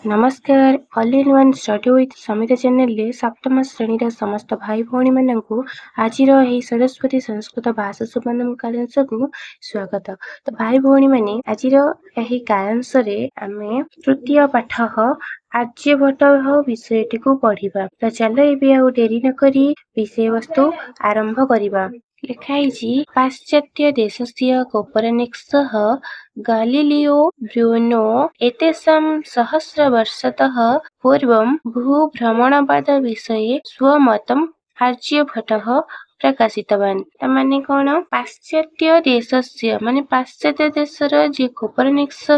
नमस्कार all in one study with Samita channel रे सप्तम श्रेणी समस्त भाई भौणी मानू आज सरस्वती संस्कृत भाषा सुबर्णम कालांश को स्वागत। तो भाई भौणी माने आज कालांश आम तृतीय पाठ आर्यभट्ट विषय को पढ़ा। तो चल ए डेरी नक विषय वस्तु आरंभ करवा। लिखाई पाश्चात्य देशस्य कोपरनिक्सः गालिलियो ब्रूनो एतेषां सहस्रवर्षतः पूर्वं भूभ्रमणवाद विषये स्वमतम् आर्यभट्टः प्रकाशितवान्। माने कौन पाश्चात्य देशस्य माने पाश्चात्य देशर जे कोपरनिक्स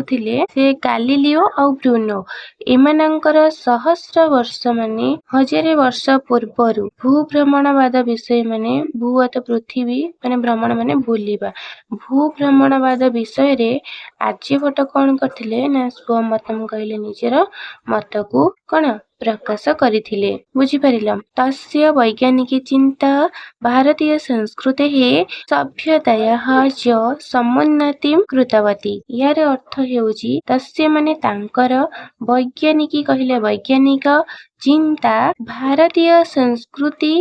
थिले से गालिलियो और ब्रूनो एमानंकर सहस्र वर्ष माने 1000 वर्ष पूर्वरु भूभ्रमणवाद विषय माने भू अत पृथ्वी माने भ्रमण माने बुलिबा भूभ्रमणवाद विषय रे आर्यभट्ट कौन करथिले ना स्वमतम कहले निजर मत को कौन प्रकाश करिथिले। बुझी परिलम। तस्य वैज्ञानिक चिंता भारतीय संस्कृते सभ्यतायाः च समुन्नतिं कृतवती। यार अर्थ हेउची तस्य माने तांकर वैज्ञानिकी कहले वैज्ञानिक चिंता भारतीय संस्कृति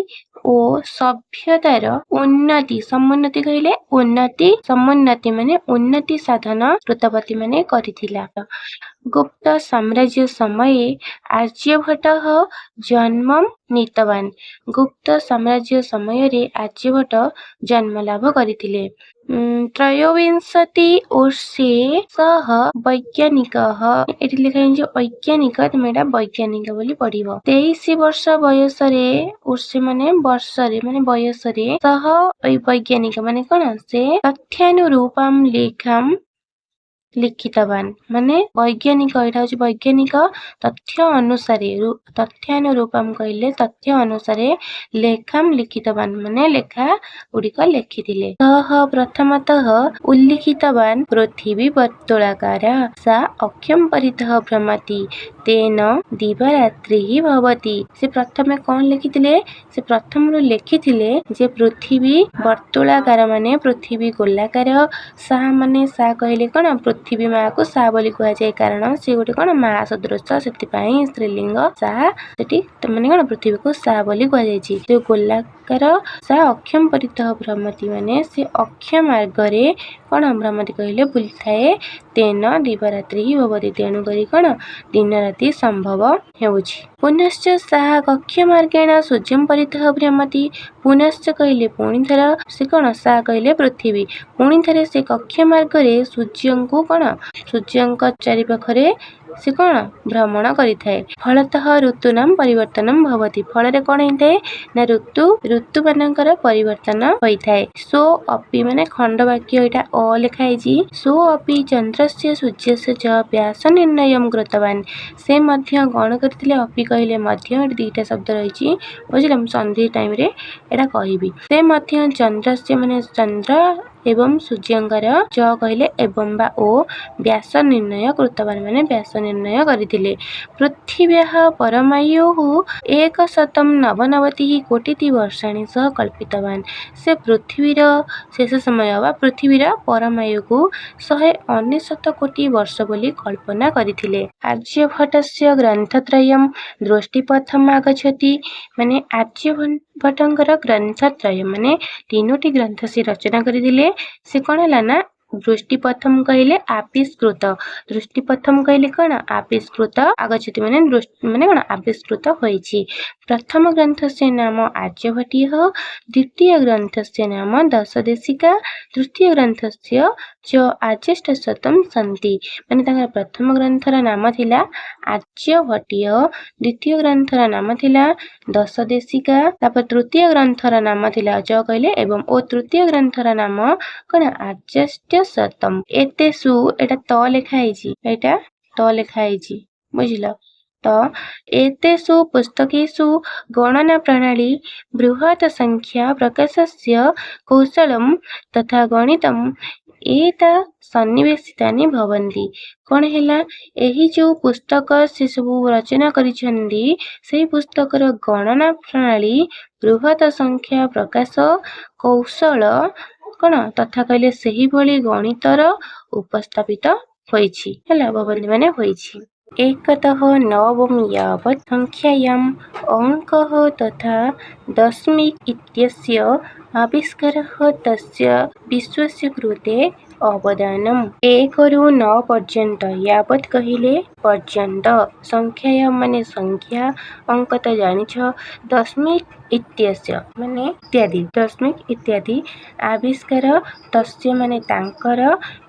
ओ सभ्यतार उन्नति समुन्नति कहले उन्नति समुन्नति माने उन्नति साधन कृतवती माने करिथिला। गुप्त साम्राज्य समये आर्यभट्टः जन्म नीतवान्। गुप्त साम्राज्य समय रे आर्यभट्ट जन्म लाभ करिथिले। त्रयोविंशति वर्षे सह वैज्ञानिकः एठी लिखाइछ वैज्ञानिक तमेडा वैज्ञानिक बोली पढिबो। 23 वर्ष बयस रे वर्ष माने वर्ष रे माने बयस रे सह वैज्ञानिक माने कोन से तथ्यानुरूपम लेखम लिखितवान माने वैज्ञानिक एटा होची वैज्ञानिक तथ्य अनुसारे तथ्यानुरूपम कहले तथ्य अनुसारे लेखम लिखितवान माने लेखा गुड़िक लिखिथिले। सह प्रथमतः उल्लिखितवान पृथ्वी वर्तुलाकार सा अक्षम परितः भ्रमति तेन दिवारात्रि भवति। से प्रथमे कौन लिखिथिले से प्रथम रो लिखिथिले जे पृथ्वी वर्तुलाकार माने पृथ्वी गोलाकार सा माने सा कहले कोन पृथ्वी माँ को सा बोली कह जाए कारण से गोटे कौन माँ सदृश से स्त्रीलिंग सा माने कौन पृथ्वी को सा बोली कह जाए। गोलाकार सा अक्षम परितः भ्रमति माने से अक्षय मार्गरे कौन भ्रमति कहले बुली थाए तेन दिवारात्रि भवति तेणु करी कौन दिन राति संभव हेउछि। पुनश्च सा कक्ष मार्गेण सूर्यं परितः भ्रमति पुनश्च कहले पुणी थर से कौन सा कहले पृथ्वी पुणी थरे से कक्ष मार्गरे सूर्य को कौन सूर्य चारिपाखरे से कौन भ्रमण करिथाए। फलतः ऋतूनां परिवर्तनं भवति फल कौन होइथाए ना ऋतु मानकर परिवर्तन होइथाए। सो अपि माने खंड वाक्य एटा अ लिखाइछि सो अपि चंद्रस्य सूर्यस्य च व्यास निर्णयं कृतवान से मध्य कौन करथिले अपि कहले मध्य दुईटा शब्द रहिछि बुझिलम संधि टाइम रे एटा कहिबी से मध्य चंद्रस्य माने चंद्र एवं सूर्यंकर च कहले एवं बा ओ व्यास निर्णय कृतवान माने व्यास निर्णय करिथिले। पृथिव्याः परमायुः 199 कोटि वर्षाणि सह कल्पितवान से पृथ्वीर शेष समय बा पृथ्वीर परमायु को 199 कोटि वर्ष बोली कल्पना करिथिले। आर्यभट्टस्य ग्रंथत्रयं दृष्टिपथम आगच्छति माने आर्यभट्टଙ୍କର ग्रंथत्रय माने तीनोटी ग्रंथ से रचना करिथिले। से कौन है ना दृष्टिपथम कहले आविष्कृत दृष्टिपथम कहले कौन आविष्कृत आगच्छति माने माने कौन आविष्कृत होइछि। प्रथम ग्रंथस्य नाम आर्यभट्टीय द्वितीय ग्रंथस्य नाम दशदेशिका तृतीय ग्रंथस्य च आज्येष्ठशतम सन्ति माने तांकर प्रथम ग्रंथर नाम थिला आर्यभट्टीय द्वितीय ग्रंथर नाम थिला दशदेशिका तापर तृतीय ग्रंथर नाम थिला च कहले एवं ओ तृतीय ग्रंथर नाम कौन आज्येष्ठशतम एतेषु एटा त लेखाइछि बुझिल तो एतेषु पुस्तकेषु गणना प्रणाली बृहत् संख्या प्रकाशस्य कौशलम तथा गणितम एता सन्निवेशितानि भवन्ति। कौन हैला एही जो पुस्तक से सब रचना करिसेंदी सेही पुस्तकर गणना प्रणाली बृहत् संख्या प्रकाश कौशल कौन तथा कहले सेही भली गणितर उपस्थापित ହୋଇଛି ହେଲା ଭବନ୍ତି ହୋଇଛି। एकतः नवम यावत् संख्यायाम् अङ्कः तथा दशमिक इत्यस्य आविष्कारः तस्य विश्वस्य कृते अवदानम्। 1 ରୁ 9 ପର୍ଯ୍ୟନ୍ତ यावत् କହିଲେ ପର୍ଯ୍ୟନ୍ତ, ସଂଖ୍ୟାୟାମ୍ ମାନେ ସଂଖ୍ୟା, ଅଙ୍କ ତ ଜାଣିଛ, ଦଶମିକ ଇତ୍ୟସ୍ୟ ମାନେ ଇତ୍ୟାଦି, ଦଶମିକ ଇତ୍ୟାଦି, ଆବିଷ୍କାର ତସ୍ୟ ମାନେ ତାଙ୍କର,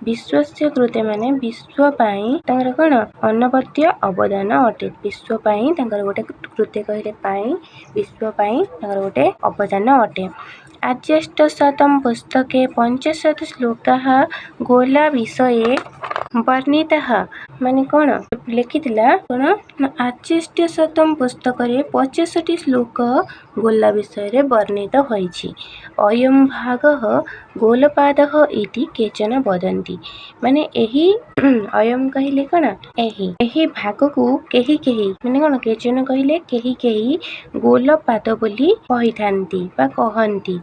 ବିଶ୍ୱସ୍ୟ କୃତେ ମାନେ ବିଶ୍ୱ ପାଇଁ ତାଙ୍କର କଣ ଅନବଦ୍ୟ ଅବଦାନ ଅଟେ। ବିଶ୍ୱ ପାଇଁ ତାଙ୍କର ଗୋଟେ କୃତେ କହିଲେ ପାଇଁ, ବିଶ୍ୱ ପାଇଁ ତାଙ୍କର ଗୋଟେ ଅବଦାନ ଅଟେ। आद्यष्टशतं पुस्तके 65 श्लोकाः गोला विषये वर्णिताः ମାନେ କଣ ଲେଖିଥିଲା କଣ आद्यष्टशतं ପୁସ୍ତକରେ 65 ଶ୍ଲୋକ ଗୋଲା ବିଷୟରେ ବର୍ଣ୍ଣିତ ହୋଇଛି। ଅୟଂ ଭାଗଃ ଗୋଲପାଦଃ ଇତି କେଚନ ବଦନ୍ତି ମାନେ ଏହି ଅୟଂ କହିଲେ କଣ ଏହି ଭାଗକୁ କେହି କେହି ମାନେ କଣ କେଚନ କହିଲେ କେହି କେହି ଗୋଲପାଦ ବୋଲି କହିଥାନ୍ତି ବା କହନ୍ତି।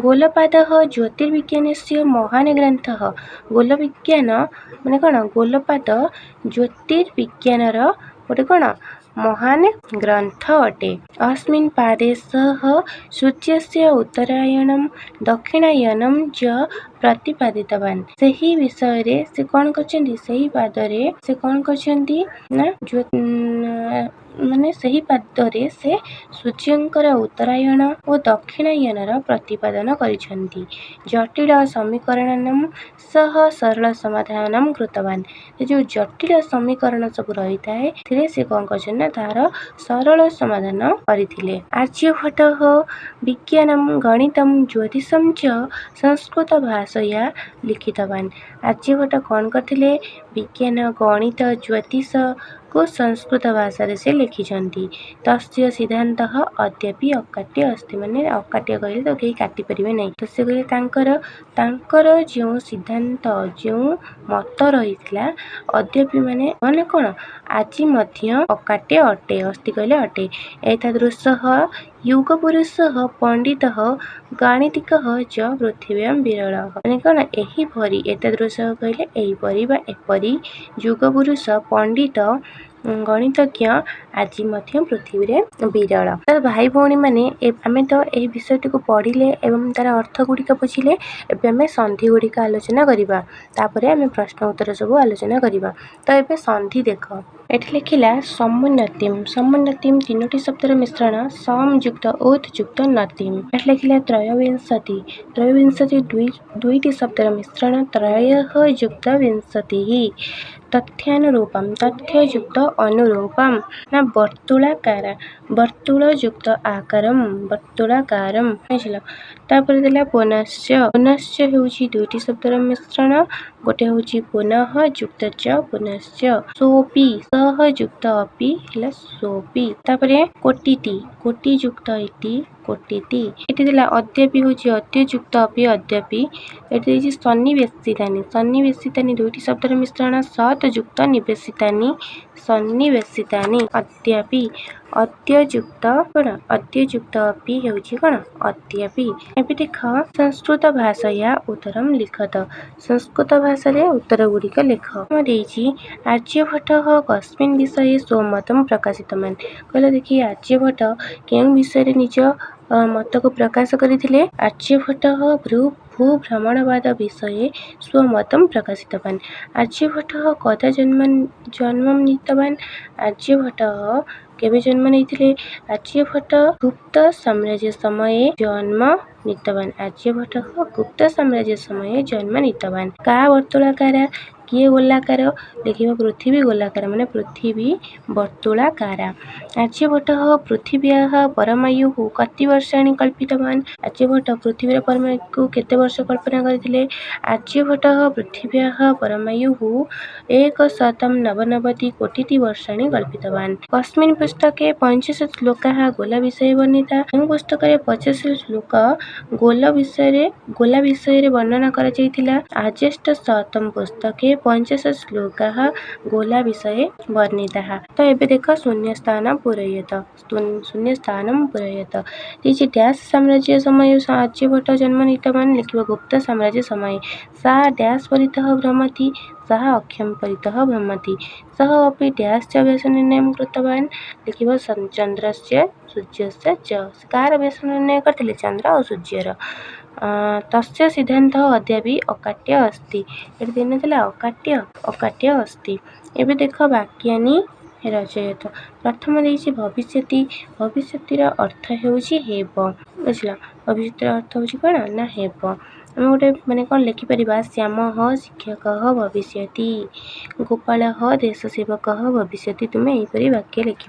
ଗୋଲପାଦଃ ଜ୍ୟୋତିର୍ବିଜ୍ଞାନस्य ମହାନ୍ ଗ୍ରନ୍ଥଃ ଗୋଲବିଜ୍ଞାନ ମାନେ କଣ ଗୋଲପାଦ ଜ୍ୟୋତିର୍ବିଜ୍ଞାନର ଗୋଟେ କଣ ମହାନ୍ ଗ୍ରନ୍ଥ ଅଟେ। अस्मिन् पादे सः ସୂର୍ଯ୍ୟस्य ଉତ୍ତରାୟଣମ୍ ଦକ୍ଷିଣାୟନମ୍ ଚ ପ୍ରତିପାଦିତବାନ୍। ସେହି ବିଷୟରେ ସେ କଣ କରିଛନ୍ତି, ସେହି ପାଦରେ ସେ କଣ କରିଛନ୍ତି ନା ମାନେ ସେହି ପାଦରେ ସେ ସୂର୍ଯ୍ୟଙ୍କର ଉତ୍ତରାୟଣ ଓ ଦକ୍ଷିଣାୟନର ପ୍ରତିପାଦନ କରିଛନ୍ତି। ଜଟିଳ ସମୀକରଣମ୍ ସହ ସରଳ ସମାଧାନମ୍ କୃତବାନ୍। ଏ ଯୋଉ ଜଟିଳ ସମୀକରଣ ସବୁ ରହିଥାଏ ସେଥିରେ ସେ କଣ କରିଛନ୍ତି ନା ତାହାର ସରଳ ସମାଧାନ କରିଥିଲେ। ଆର୍ଯ୍ୟଭଟ୍ଟः ବିଜ୍ଞାନମ୍ ଗଣିତମ୍ ଜ୍ୟୋତିଷମ୍ ଚ ସଂସ୍କୃତ ଭାଷୟା ଲିଖିତବାନ୍। ଆର୍ଯ୍ୟଭଟ୍ଟ କଣ କରିଥିଲେ, ବିଜ୍ଞାନ, ଗଣିତ, ଜ୍ୟୋତିଷ କୁ ସଂସ୍କୃତ ଭାଷାରେ ସେ ଲେଖିଛନ୍ତି। ତସ୍ୟ ସିଦ୍ଧାନ୍ତଃ ଅଦ୍ୟାପି ଅକାଟ୍ୟ अस्ति ମାନେ ଅକାଟ୍ୟ କହିଲେ ତ କେହି କାଟି ପାରିବେ ନାହିଁ। ତ ସେ କହିଲେ ତାଙ୍କର ଯେଉଁ ସିଦ୍ଧାନ୍ତ, ଯେଉଁ ମତ ରହିଥିଲା, ଅଦ୍ୟାପି ମାନେ ମାନେ କଣ ଆଜି ମଧ୍ୟ ଅକାଟ୍ୟ ଅଟେ, अस्ति କହିଲେ ଅଟେ। ଏତାଦୃଶः युगपुरुषः ପଣ୍ଡିତः ଗାଣିତିକः ଚ ପୃଥିବ୍ୟାଂ ବିରଳଃ ମାନେ କଣ ଏହିପରି, ଏତାଦୃଶः କହିଲେ ଏହିପରି ବା ଏପରି, ଯୁଗପୁରୁଷ ପଣ୍ଡିତ ଗଣିତଜ୍ଞ ଆଜି ମଧ୍ୟ ପୃଥିବୀରେ ବିରଳ। ତ ଭାଇ ଭଉଣୀ ମାନେ ଆମେ ତ ଏହି ବିଷୟଟିକୁ ପଢିଲେ ଏବଂ ତାର ଅର୍ଥ ଗୁଡ଼ିକ ବୁଝିଲେ। ଏବେ ଆମେ ସନ୍ଧି ଗୁଡ଼ିକ ଆଲୋଚନା କରିବା, ତାପରେ ଆମେ ପ୍ରଶ୍ନ ଉତ୍ତର ସବୁ ଆଲୋଚନା କରିବା। ତ ଏବେ ସନ୍ଧି ଦେଖ, ଏଠି ଲେଖିଲା ସମୁନ୍ନତିମ୍। ସମୁନ୍ନତିମ୍ ତିନୋଟି ଶବ୍ଦର ମିଶ୍ରଣ, ସମ୍ ଯୁକ୍ତ ଉତ୍ ଯୁକ୍ତ ନତିମ୍। ଏଠି ଲେଖିଲା ତ୍ରୟୋବିଂଶତି। ତ୍ରୟୋବିଂଶତି ଦୁଇଟି ଶବ୍ଦର ମିଶ୍ରଣ, ତ୍ରୟଃ ଯୁକ୍ତ ବିଂଶତିଃ। ତଥ୍ୟାନୁରୂପମ୍ ତଥ୍ୟ ଯୁକ୍ତ ଅନୁରୂପମ୍ ନା ବର୍ତ୍ତୁଳାକାର, ବର୍ତ୍ତୁଳ ଯୁକ୍ତ ଆକାରମ୍ ବର୍ତ୍ତୁଳାକାରମ୍ ବୁଝିଲ। ତାପରେ ଦେଲା ପୁନଶ୍ଚ। ପୁନଶ୍ଚ ହେଉଛି ଦୁଇଟି ଶବ୍ଦର ମିଶ୍ରଣ, ଗୋଟେ ହେଉଛି ପୁନଃ ଯୁକ୍ତ ଚ ପୁନଶ୍ଚ। ସୋପି ସହ ଯୁକ୍ତ ଅପି ହେଲା ସୋପି। ତାପରେ କୋଟିତି, କୋଟି ଯୁକ୍ତ ଇତି କୋଟିତି। ଏଠି ଦେଲା ଅଦ୍ୟାପି ହେଉଛି ଅଦ୍ୟ ଯୁକ୍ତ ଅପି ଅଦ୍ୟାପି। ଏଠି ଦେଇଛି ସନ୍ନିବେଶିତାନି। ସନ୍ନିବେଶିତାନି ଦୁଇଟି ଶବ୍ଦର ମିଶ୍ରଣ, ସତ୍ ଯୁକ୍ତ ନିବେଶିତାନି ସନ୍ନିବେଶିତାନି। ଅଦ୍ୟାପି ଅଦ୍ୟ ଯୁକ୍ତ କଣ ଅଦ୍ୟ ଯୁକ୍ତ ଅପି ହେଉଛି କଣ ଅଦ୍ୟାପି। ଏବେ ଦେଖ ସଂସ୍କୃତ ଭାଷାୟା ଉତ୍ତରମ୍ ଲିଖତ। ସଂସ୍କୃତ ଭାଷାରେ ଉତ୍ତର ଗୁଡ଼ିକ ଲେଖ। ଦେଇଛି ଆର୍ଯ୍ୟଭଟ୍ଟः କସ୍ମିନ୍ ବିଷये ସ୍ୱମତମ୍ ପ୍ରକାଶିତବାନ୍। କହିଲେ ଦେଖି ଆର୍ଯ୍ୟଭଟ୍ଟ କେଉଁ ବିଷୟରେ ନିଜ ମତକୁ ପ୍ରକାଶ କରିଥିଲେ। ଆର୍ଯ୍ୟଭଟ୍ଟः ଭୂଭ୍ରମଣବାଦ ବିଷये ସ୍ୱମତମ୍ ପ୍ରକାଶିତବାନ୍। ଆର୍ଯ୍ୟଭଟ୍ଟः କଦା ଜନ୍ମଂ ନୀତବାନ୍। ଆର୍ଯ୍ୟଭଟ୍ଟः କେବେ ଜନ୍ମ ନେଇଥିଲେ। ଆର୍ଯ୍ୟଭଟ୍ଟ ଗୁପ୍ତ ସାମ୍ରାଜ୍ୟ ସମये ଜନ୍ମ ନୀତବାନ୍। ଆର୍ଯ୍ୟଭଟ୍ଟः ଗୁପ୍ତ ସାମ୍ରାଜ୍ୟ ସମये ଜନ୍ମ ନୀତବାନ୍। କା ବର୍ତ୍ତୁଳାକାରା, କିଏ ଗୋଲାକାର, ଲେଖିବ ପୃଥିବୀ ଗୋଲାକାର ମାନେ ପୃଥିବୀ ବର୍ତ୍ତୁଳାକାରା। ଆର୍ଯ୍ୟଭଟ୍ଟः ପୃଥିବ୍ୟାଃ ପରମାୟୁଃ କତି ବର୍ଷାଣି କଳ୍ପିତବାନ୍। ଆର୍ଯ୍ୟଭଟ୍ଟ ପୃଥିବୀର ପରମାୟୁକୁ କେତେ ବର୍ଷ କଳ୍ପନା କରିଥିଲେ। ଆର୍ଯ୍ୟଭଟ୍ଟः ପୃଥିବ୍ୟାଃ ପରମାୟୁଃ 199 କୋଟିତି ବର୍ଷାଣି କଳ୍ପିତବାନ୍। କସ୍ମିନ୍ ପୁସ୍ତକେ 65 ଶ୍ଲୋକାः ଗୋଲା ବିଷये ବର୍ଣ୍ଣିତା। କେଉଁ ପୁସ୍ତକରେ 65 ଶ୍ଲୋକ ଗୋଲା ବିଷୟରେ ବର୍ଣ୍ଣନା କରାଯାଇଥିଲା। ଆଦ୍ୟଷ୍टशतं ପୁସ୍ତକେ 65 ଶ୍ଲୋକାः ଗୋଲା ବିଷये ବର୍ଣ୍ଣିତାः। ତ ଏବେ ଦେଖ ଶୂନ୍ୟସ୍ଥାନ ପୂରୟତ। ଶୂନ୍ୟସ୍ଥାନମ୍ ପୂରୟତ। ଦେଇଛି ଡ୍ୟାସ୍ ସାମ୍ରାଜ୍ୟ ସମୟ ଆର୍ଯ୍ୟଭଟ୍ଟ ଜନ୍ମ ନୀତବାନ୍, ଲେଖିବ ଗୁପ୍ତ ସାମ୍ରାଜ୍ୟ ସମୟ। ସା ଡ୍ୟାସ୍ ପରିତଃ ଭ୍ରମତି, सः अक्षं परितः भ्रमति सः अपि डैश च व्यसनिर्णयं कृतवान् लिखिब चन्द्रस्य सूर्यस्य च कार व्यसनिर्णय करथिले चंद्र और सूर्यर तस्य सिद्धान्तः अद्यापि अकाट्य अस्ति एटी दिनथिला अकाट्य अस्ति एबे देख वाक्यानि रचयत प्रथम देछि भविष्यति भविष्यतिर अर्थ हेउछि हेब बुझला भविष्यतिर अर्थ होछि कोन ना हेब आम गोटे माने कौन लिखिपर श्याम शिक्षक भविष्यति गोपाल देश सेवक भविष्यति तुम्हें यहीपरि वाक्य लिख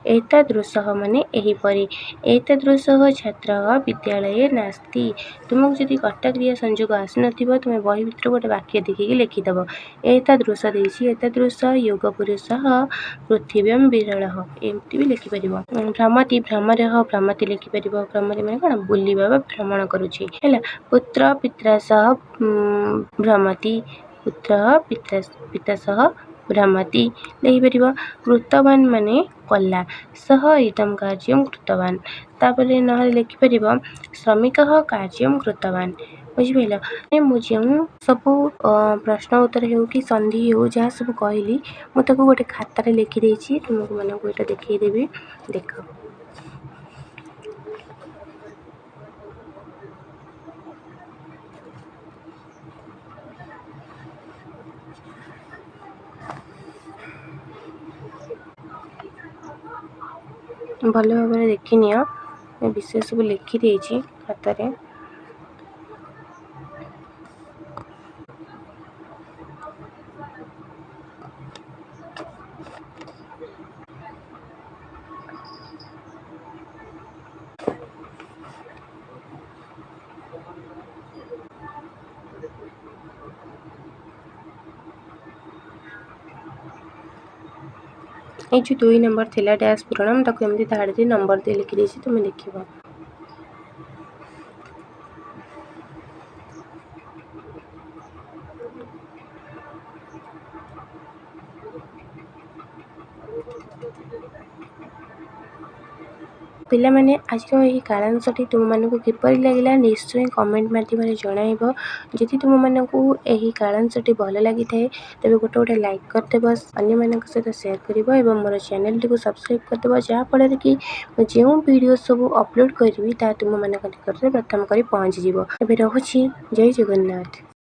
एतदृश माने एहीपरि एतदृश छात्र विद्यालय नास्ति तुमको जदि कर्ता क्रिया संयोग आसी नथिबो तुम बही भितर गोटे वाक्य देखिकी लिखिदेव एतदृश देछि एतदृश योग पुरुष पृथिव्यां विरल एमती भी लिखिपर भ्रमति भ्रमर भ्रमति लिखिपर भ्रमति माने कौन बुलिबा भ्रमण करुछि हैला पुत्र पिता सह भ्रमति पुत्र पिता सह भ्रमति लिखिपर कृतवान माने कला सह इदं कार्यं कृतवान तापरे नहले लिखिपर श्रमिक कार्यं कृतवान बुझिपाइल मु जो सब प्रश्न उत्तर हो कि संधि हो जहाँ सब कहली मुझे गोटे खातार लिखिदे तुमको मानक यहाँ देखईदेवी देख भल भाव देखनी विषय सब लिखिदे खातार ये जो 2 नंबर थिला डैश पूरण ताको एमती धाड़ी नंबर दे लिखिदे तुम्हें देख पिला माने आज यही कालांशटी तुम मानक किपर लगे निश्चय कमेंट माध्यम जन जदि तुम मानक यही कालांशटी भल लगी थाए तेज गोटे गोटे लाइक करदेव अन्य सहित सेयार कर मोर चैनल टी सब्सक्राइब करदेव जहाँफल कि जो वीडियो सब अपलोड करी तुम मान निकट में प्रथम कर पहुँची एवं रहुछि जय जगन्नाथ।